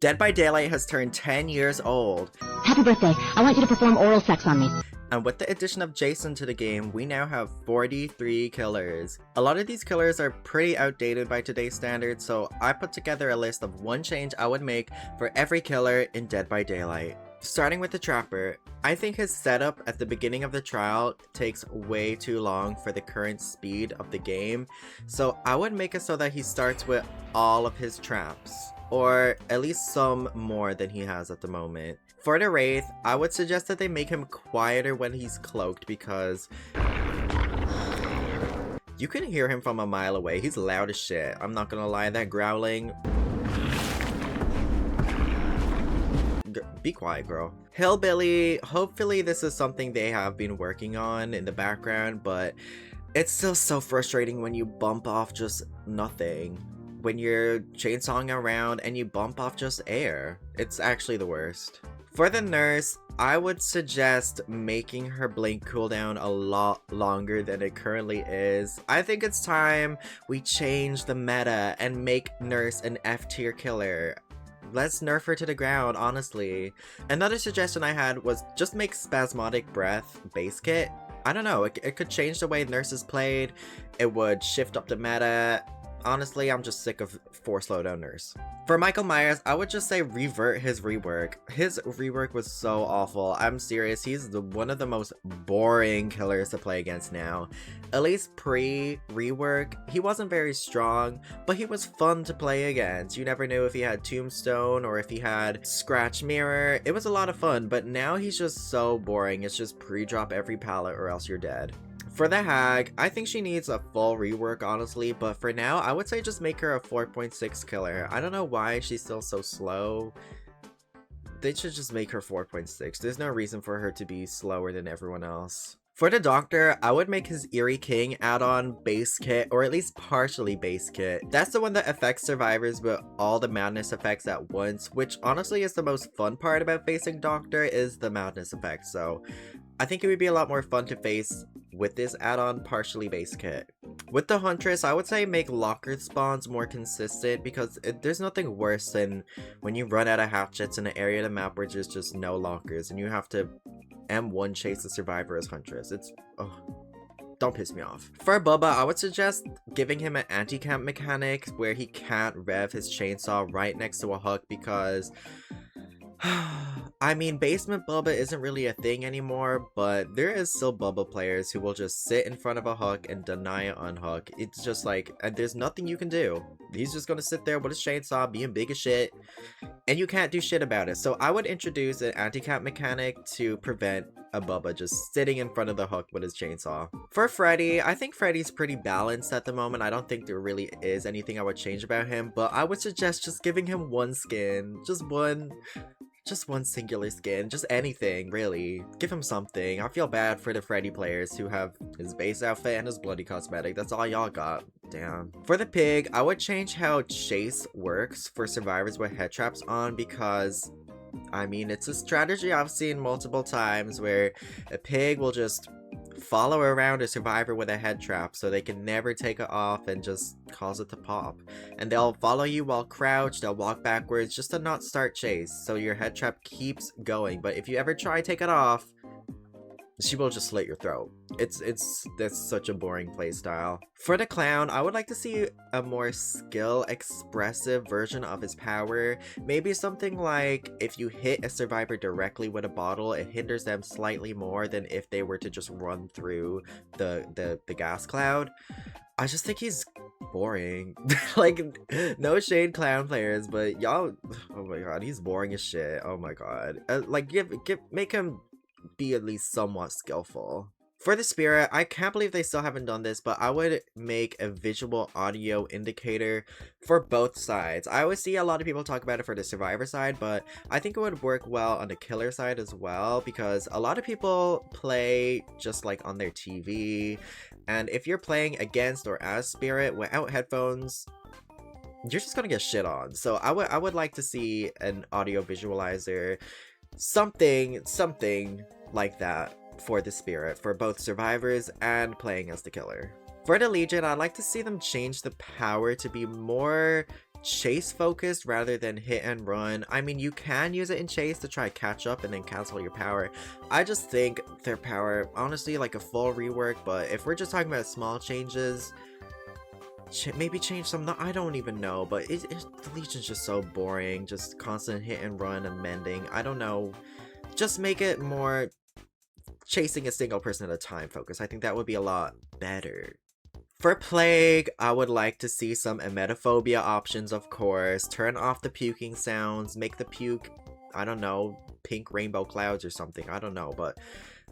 Dead by Daylight has turned 10 years old. Happy birthday. I want you to perform oral sex on me. And with the addition of Jason to the game, we now have 43 killers. A lot of these killers are pretty outdated by today's standards, so I put together a list of one change I would make for every killer in Dead by Daylight. Starting with the Trapper, I think his setup at the beginning of the trial takes way too long for the current speed of the game, so I would make it so that he starts with all of his traps, or at least some more than he has at the moment. For the Wraith, I would suggest that they make him quieter when he's cloaked because you can hear him from a mile away. He's loud as shit. I'm not gonna lie, that growling. Be quiet, girl. Hillbilly, hopefully this is something they have been working on in the background, but it's still so frustrating when you bump off just nothing. When you're chainsawing around and you bump off just air. It's actually the worst. For the Nurse, I would suggest making her blink cooldown a lot longer than it currently is. I think it's time we change the meta and make Nurse an F tier killer. Let's nerf her to the ground, honestly. Another suggestion I had was just make Spasmodic Breath base kit. I don't know, it could change the way Nurses played. It would shift up the meta. Honestly, I'm just sick of 4 slowdown Nurse. For Michael Myers, I would just say revert his rework. His rework was so awful. I'm serious, he's one of the most boring killers to play against now. At least pre-rework, he wasn't very strong, but he was fun to play against. You never knew if he had Tombstone or if he had Scratch Mirror. It was a lot of fun, but now he's just so boring. It's just pre-drop every pallet or else you're dead. For the Hag, I think she needs a full rework, honestly, but for now, I would say just make her a 4.6 killer. I don't know why she's still so slow. They should just make her 4.6. There's no reason for her to be slower than everyone else. For the Doctor, I would make his Eerie King add-on base kit, or at least partially base kit. That's the one that affects survivors with all the madness effects at once, which honestly is the most fun part about facing Doctor, is the madness effect, so I think it would be a lot more fun to face with this add-on partially base kit. With the Huntress, I would say make locker spawns more consistent because there's nothing worse than when you run out of hatchets in an area of the map where there's just no lockers and you have to M1 chase the survivor as Huntress. It's, oh, don't piss me off. For Bubba, I would suggest giving him an anti-camp mechanic where he can't rev his chainsaw right next to a hook because I mean, basement Bubba isn't really a thing anymore, but there is still Bubba players who will just sit in front of a hook and deny it unhook. It's just like, and there's nothing you can do. He's just gonna sit there with his chainsaw being big as shit, and you can't do shit about it. So I would introduce an anti-cap mechanic to prevent a Bubba just sitting in front of the hook with his chainsaw. For Freddy, I think Freddy's pretty balanced at the moment. I don't think there really is anything I would change about him, but I would suggest just giving him one skin. Just one singular skin, just anything, really. Give him something. I feel bad for the Freddy players who have his base outfit and his bloody cosmetic. That's all y'all got. Damn. For the Pig, I would change how Chase works for survivors with head traps on because, I mean, it's a strategy I've seen multiple times where a pig will just follow around a survivor with a head trap so they can never take it off and just cause it to pop. And they'll follow you while crouched, they'll walk backwards just to not start chase, so your head trap keeps going. But if you ever try to take it off, she will just slit your throat. That's such a boring playstyle. For the Clown, I would like to see a more skill expressive version of his power. Maybe something like if you hit a survivor directly with a bottle, it hinders them slightly more than if they were to just run through the gas cloud. I just think he's boring. Like, no shade Clown players, but y'all, oh my god, he's boring as shit. Oh my god. Like, make him be at least somewhat skillful. For the Spirit, I can't believe they still haven't done this, but I would make a visual audio indicator for both sides. I always see a lot of people talk about it for the survivor side, but I think it would work well on the killer side as well because a lot of people play just like on their TV, and if you're playing against or as Spirit without headphones, you're just gonna get shit on. So I would like to see an audio visualizer, something like that for the Spirit, for both survivors and playing as the killer. For the Legion, I'd like to see them change the power to be more chase focused rather than hit and run. I mean, you can use it in chase to try catch up and then cancel your power. I just think their power, honestly, like a full rework, but if we're just talking about small changes, maybe change some, I don't even know, but the Legion's just so boring, just constant hit and run and mending. I don't know, just make it more chasing a single person at a time focus. I think that would be a lot better. For Plague, I would like to see some emetophobia options, of course. Turn off the puking sounds, make the puke, I don't know, pink rainbow clouds or something, I don't know, but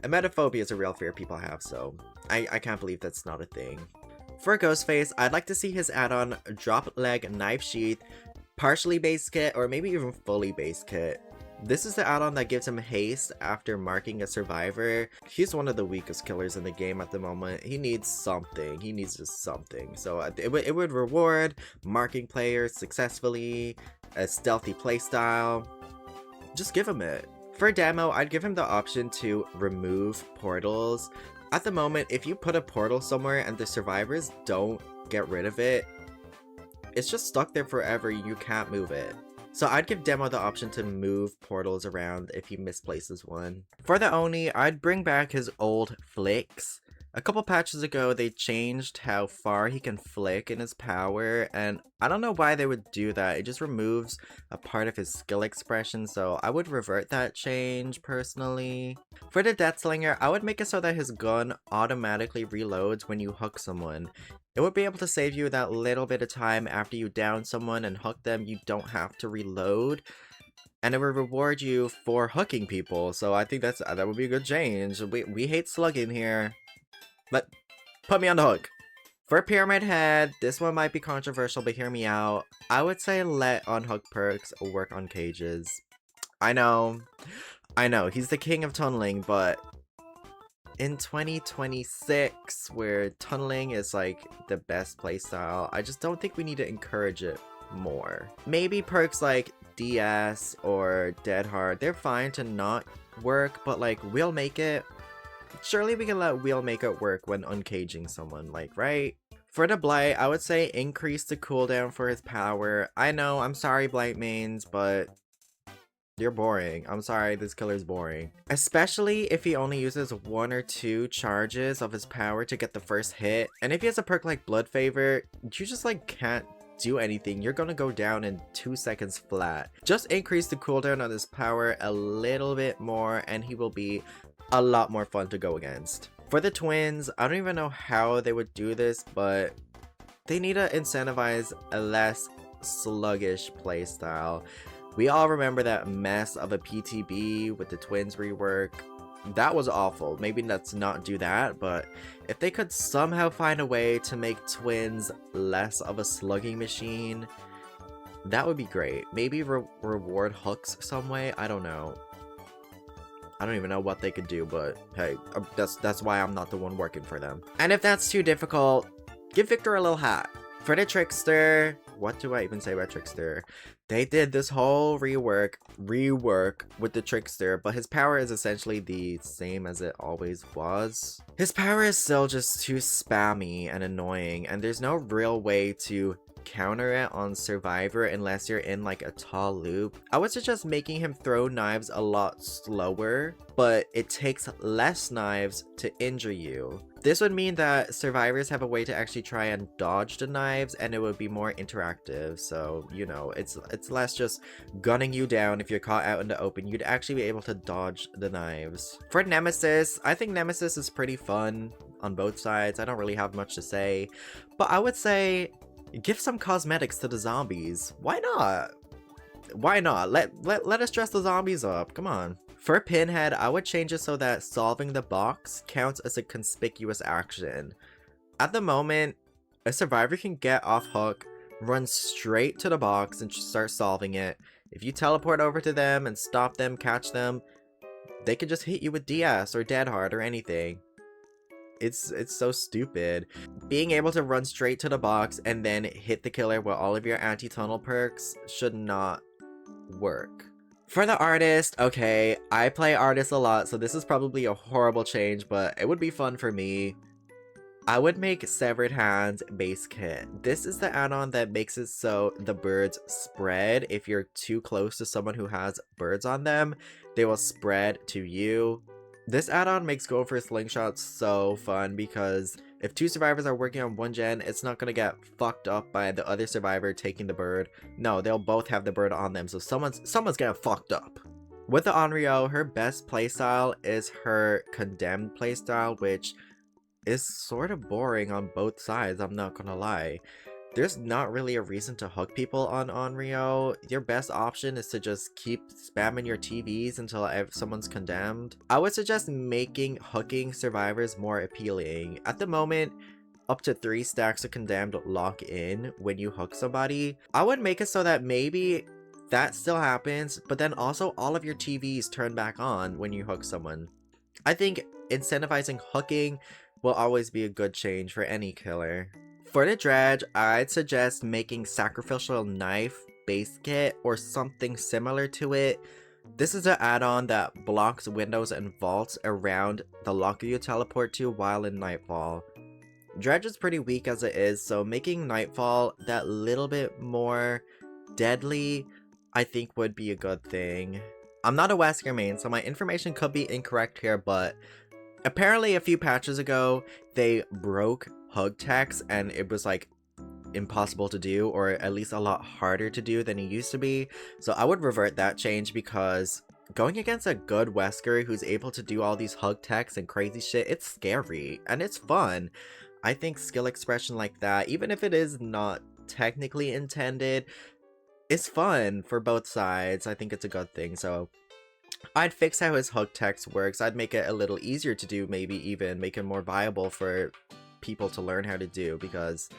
emetophobia is a real fear people have, so I can't believe that's not a thing. For Ghostface, I'd like to see his add-on Drop Leg Knife Sheath, partially base kit, or maybe even fully base kit. This is the add-on that gives him haste after marking a survivor. He's one of the weakest killers in the game at the moment. He needs something. He needs just something. So it would reward marking players successfully, a stealthy playstyle. Just give him it. For Demo, I'd give him the option to remove portals. At the moment, if you put a portal somewhere and the survivors don't get rid of it, it's just stuck there forever. You can't move it. So I'd give Demo the option to move portals around if he misplaces one. For the Oni, I'd bring back his old flicks. A couple patches ago, they changed how far he can flick in his power, and I don't know why they would do that. It just removes a part of his skill expression, so I would revert that change personally. For the Deathslinger, I would make it so that his gun automatically reloads when you hook someone. It would be able to save you that little bit of time after you down someone and hook them. You don't have to reload. And it would reward you for hooking people, so I think that would be a good change. We hate slugging here. But put me on the hook. For Pyramid Head, this one might be controversial, but hear me out. I would say let unhook perks work on cages. I know, he's the king of tunneling, but in 2026, where tunneling is like the best playstyle, I just don't think we need to encourage it more. Maybe perks like DS or Dead Hard, they're fine to not work, but like we'll make it. Surely we can let Wheel make it work when uncaging someone, like, right? For the Blight, I would say increase the cooldown for his power. I know, I'm sorry Blight mains, but you're boring. I'm sorry, this killer's boring. Especially if he only uses 1 or 2 charges of his power to get the first hit. And if he has a perk like Blood Favor, you just like can't do anything. You're gonna go down in 2 seconds flat. Just increase the cooldown on his power a little bit more and he will be a lot more fun to go against. For the twins, I don't even know how they would do this, but they need to incentivize a less sluggish playstyle. We all remember that mess of a PTB with the twins rework. That was awful. Maybe let's not do that, but if they could somehow find a way to make twins less of a slugging machine, that would be great. Maybe reward hooks some way? I don't know. I don't even know what they could do, but hey, that's why I'm not the one working for them. And if that's too difficult, give Victor a little hat. For the Trickster, what do I even say about Trickster? They did this whole rework with the Trickster, but his power is essentially the same as it always was. His power is still just too spammy and annoying, and there's no real way to counter it on Survivor unless you're in like a tall loop. I would suggest making him throw knives a lot slower, but it takes less knives to injure you. This would mean that survivors have a way to actually try and dodge the knives, and it would be more interactive. So, you know, it's less just gunning you down if you're caught out in the open. You'd actually be able to dodge the knives. For Nemesis, I think Nemesis is pretty fun on both sides. I don't really have much to say, but I would say give some cosmetics to the zombies. Why not? Why not? Let us dress the zombies up. Come on. For Pinhead, I would change it so that solving the box counts as a conspicuous action. At the moment, a survivor can get off hook, run straight to the box, and start solving it. If you teleport over to them and stop them, catch them, they can just hit you with DS or Dead Hard or anything. It's so stupid. Being able to run straight to the box and then hit the killer with all of your anti-tunnel perks should not work. For the Artist, okay, I play Artist a lot, so this is probably a horrible change, but it would be fun for me. I would make Severed Hands base kit. This is the add-on that makes it so the birds spread. If you're too close to someone who has birds on them, they will spread to you. This add-on makes going for slingshots so fun because if two survivors are working on one gen, it's not gonna get fucked up by the other survivor taking the bird. No, they'll both have the bird on them, so someone's getting fucked up. With the Onryo, her best playstyle is her condemned playstyle, which is sort of boring on both sides, I'm not gonna lie. There's not really a reason to hook people on Onryo. Your best option is to just keep spamming your TVs until someone's condemned. I would suggest making hooking survivors more appealing. At the moment, up to 3 stacks of condemned lock in when you hook somebody. I would make it so that maybe that still happens, but then also all of your TVs turn back on when you hook someone. I think incentivizing hooking will always be a good change for any killer. For the dredge, I'd suggest making sacrificial knife base kit or something similar to it. This is an add-on that blocks windows and vaults around the locker you teleport to while in Nightfall. Dredge is pretty weak as it is, so making Nightfall that little bit more deadly I think would be a good thing. I'm not a Wesker main, so my information could be incorrect here, but apparently a few patches ago, they broke hug text and it was like impossible to do, or at least a lot harder to do than it used to be. So I would revert that change because going against a good Wesker who's able to do all these hug texts and crazy shit, it's scary and it's fun. I think skill expression like that, even if it is not technically intended, it's fun for both sides. I think it's a good thing. So I'd fix how his hook text works. I'd make it a little easier to do, maybe even make it more viable for people to learn how to do, because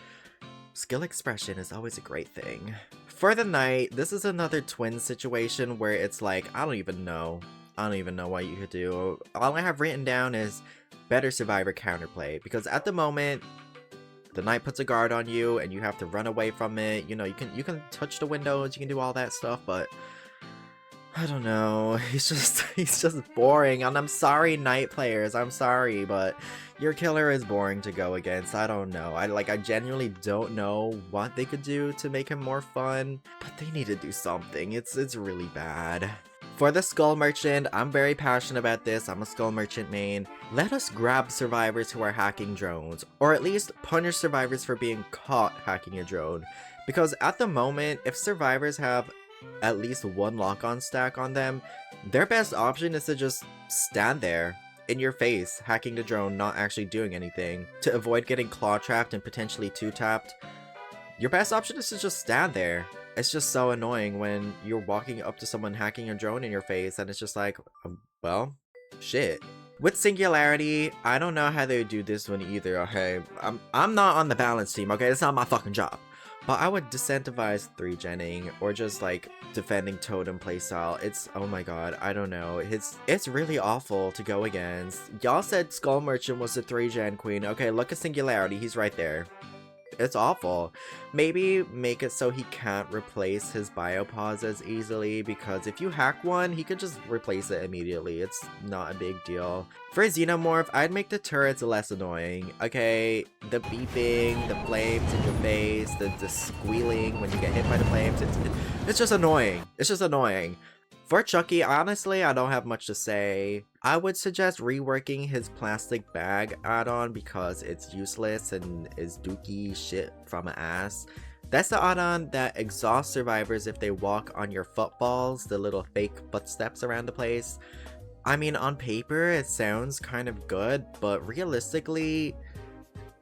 skill expression is always a great thing. For the night, this is another twin situation where it's like, I don't even know what you could do. All I have written down is better survivor counterplay, because at the moment, the knight puts a guard on you and you have to run away from it. You know, you can touch the windows, you can do all that stuff, but I don't know, he's just boring, and I'm sorry night players, I'm sorry, but your killer is boring to go against. I don't know, I genuinely don't know what they could do to make him more fun, but they need to do something. It's really bad. For the Skull Merchant, I'm very passionate about this. I'm a Skull Merchant main. Let us grab survivors who are hacking drones, or at least punish survivors for being caught hacking a drone. Because at the moment, if survivors have at least one lock-on stack on them, their best option is to just stand there in your face, hacking the drone, not actually doing anything. To avoid getting claw trapped and potentially two-tapped, your best option is to just stand there. It's just so annoying when you're walking up to someone hacking a drone in your face and it's just like, well, shit. With Singularity, I don't know how they would do this one either, okay? I'm not on the balance team, okay? It's not my fucking job. But I would disincentivize 3-genning or just like defending totem playstyle. It's, oh my god, I don't know. It's really awful to go against. Y'all said Skull Merchant was the 3-gen queen. Okay, look at Singularity, he's right there. It's awful. Maybe make it so he can't replace his biopause as easily, because if you hack one, he could just replace it immediately. It's not a big deal. For Xenomorph, I'd make the turrets less annoying. Okay, the beeping, the flames in your face, the squealing when you get hit by the flames, it's just annoying. It's just annoying. For Chucky, honestly, I don't have much to say. I would suggest reworking his plastic bag add-on because it's useless and is dookie shit from an ass. That's the add-on that exhausts survivors if they walk on your footballs, the little fake footsteps around the place. I mean, on paper, it sounds kind of good, but realistically,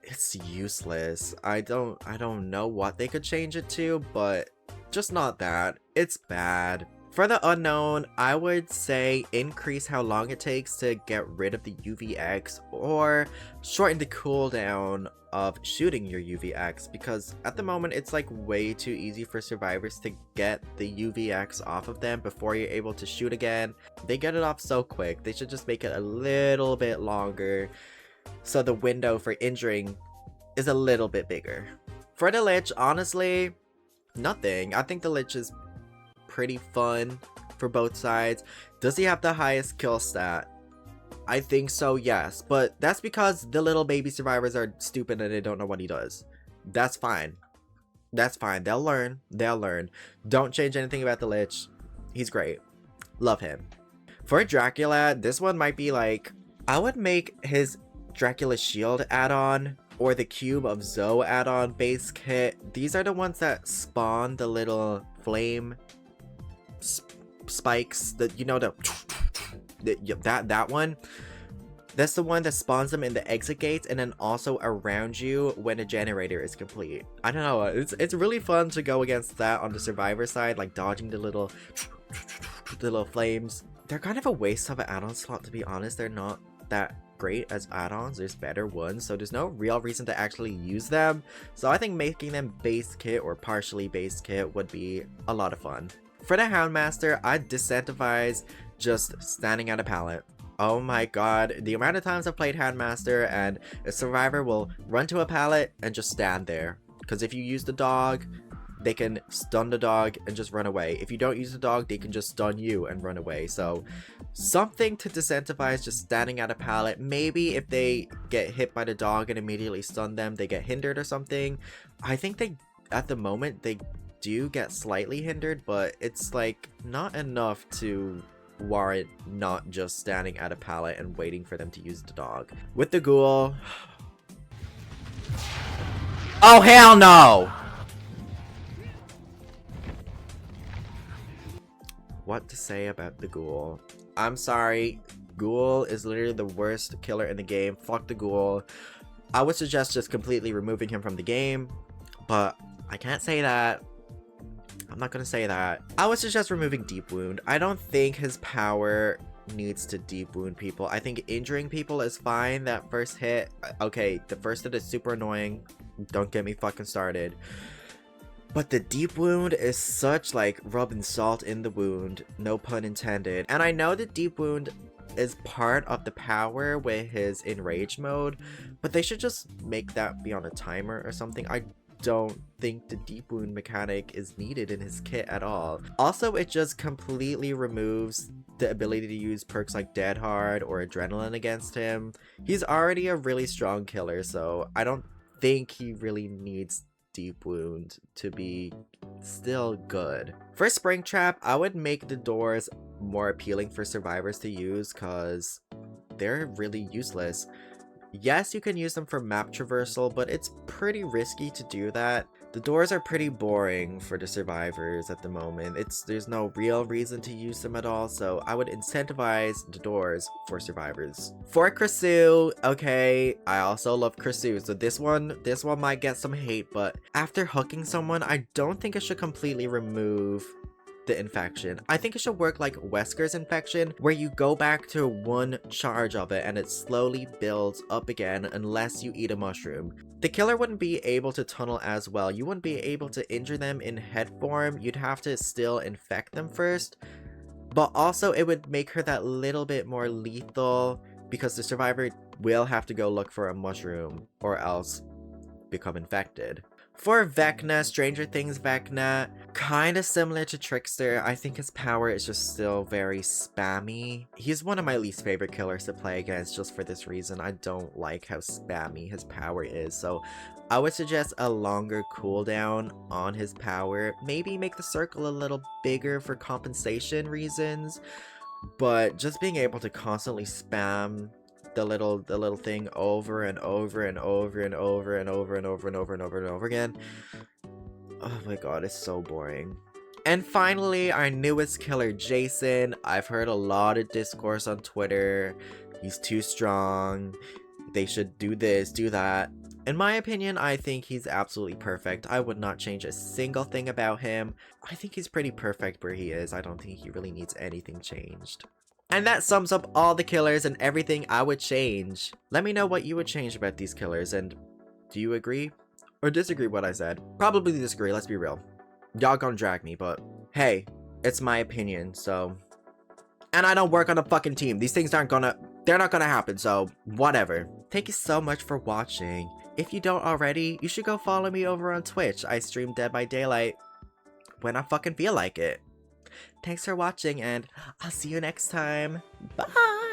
it's useless. I don't know what they could change it to, but just not that. It's bad. For the unknown, I would say increase how long it takes to get rid of the UVX or shorten the cooldown of shooting your UVX, because at the moment it's like way too easy for survivors to get the UVX off of them before you're able to shoot again. They get it off so quick. They should just make it a little bit longer so the window for injuring is a little bit bigger. For the Lich, honestly, nothing. I think the Lich is pretty fun for both sides. Does he have the highest kill stat? I think so, yes. But that's because the little baby survivors are stupid and they don't know what he does. That's fine. That's fine. They'll learn. They'll learn. Don't change anything about the Lich. He's great. Love him. For Dracula, this one might be like... I would make his Dracula Shield add-on or the Cube of Zoe add-on base kit. These are the ones that spawn the little flame spikes. That, you know, that one. That's the one that spawns them in the exit gates and then also around you when a generator is complete. I don't know, it's really fun to go against that on the survivor side, like dodging the little flames. They're kind of a waste of an add-on slot, to be honest. They're not that great as add-ons. There's better ones, so there's no real reason to actually use them. So I think making them base kit or partially base kit would be a lot of fun. For the Houndmaster, I'd disincentivize just standing at a pallet. Oh my god, the amount of times I've played Houndmaster and a survivor will run to a pallet and just stand there. Because if you use the dog, they can stun the dog and just run away. If you don't use the dog, they can just stun you and run away. So something to disincentivize just standing at a pallet. Maybe if they get hit by the dog and immediately stun them, they get hindered or something. I think they, at the moment, they do get slightly hindered, but it's like not enough to warrant not just standing at a pallet and waiting for them to use the dog. With the ghoul... Oh hell no! What to say about the ghoul? I'm sorry, ghoul is literally the worst killer in the game. Fuck the ghoul. I would suggest just completely removing him from the game, but I can't say that. I'm not gonna say that. I would suggest removing Deep Wound. I don't think his power needs to Deep Wound people. I think injuring people is fine. That first hit, okay, the first hit is super annoying. Don't get me fucking started. But the Deep Wound is such like rubbing salt in the wound, no pun intended. And I know that Deep Wound is part of the power with his Enrage mode, but they should just make that be on a timer or something. I don't think the Deep Wound mechanic is needed in his kit at all. Also, it just completely removes the ability to use perks like Dead Hard or Adrenaline against him. He's already a really strong killer, so I don't think he really needs Deep Wound to be still good. For Springtrap, I would make the doors more appealing for survivors to use because they're really useless. Yes, you can use them for map traversal, but it's pretty risky to do that. The doors are pretty boring for the survivors at the moment. There's no real reason to use them at all, so I would incentivize the doors for survivors. For Krasu, okay, I also love Krasu, so this one might get some hate, but after hooking someone, I don't think it should completely remove the infection. I think it should work like Wesker's infection, where you go back to one charge of it and it slowly builds up again unless you eat a mushroom. The killer wouldn't be able to tunnel as well. You wouldn't be able to injure them in head form. You'd have to still infect them first, but also it would make her that little bit more lethal because the survivor will have to go look for a mushroom or else become infected. For Vecna, Stranger Things Vecna, kind of similar to Trickster. I think his power is just still very spammy. He's one of my least favorite killers to play against just for this reason. I don't like how spammy his power is, so I would suggest a longer cooldown on his power. Maybe make the circle a little bigger for compensation reasons, but just being able to constantly spam the little thing over and over and over and over and over and over and over and over and over again. Oh my god, it's so boring. And finally, our newest killer, Jason. I've heard a lot of discourse on Twitter. He's too strong. They should do this, do that. In my opinion, I think he's absolutely perfect. I would not change a single thing about him. I think he's pretty perfect where he is. I don't think he really needs anything changed. And that sums up all the killers and everything I would change. Let me know what you would change about these killers, and do you agree or disagree with what I said? Probably disagree, let's be real. Y'all gonna drag me, but hey, it's my opinion, so... And I don't work on a fucking team. These things they're not gonna happen, so whatever. Thank you so much for watching. If you don't already, you should go follow me over on Twitch. I stream Dead by Daylight when I fucking feel like it. Thanks for watching, and I'll see you next time. Bye!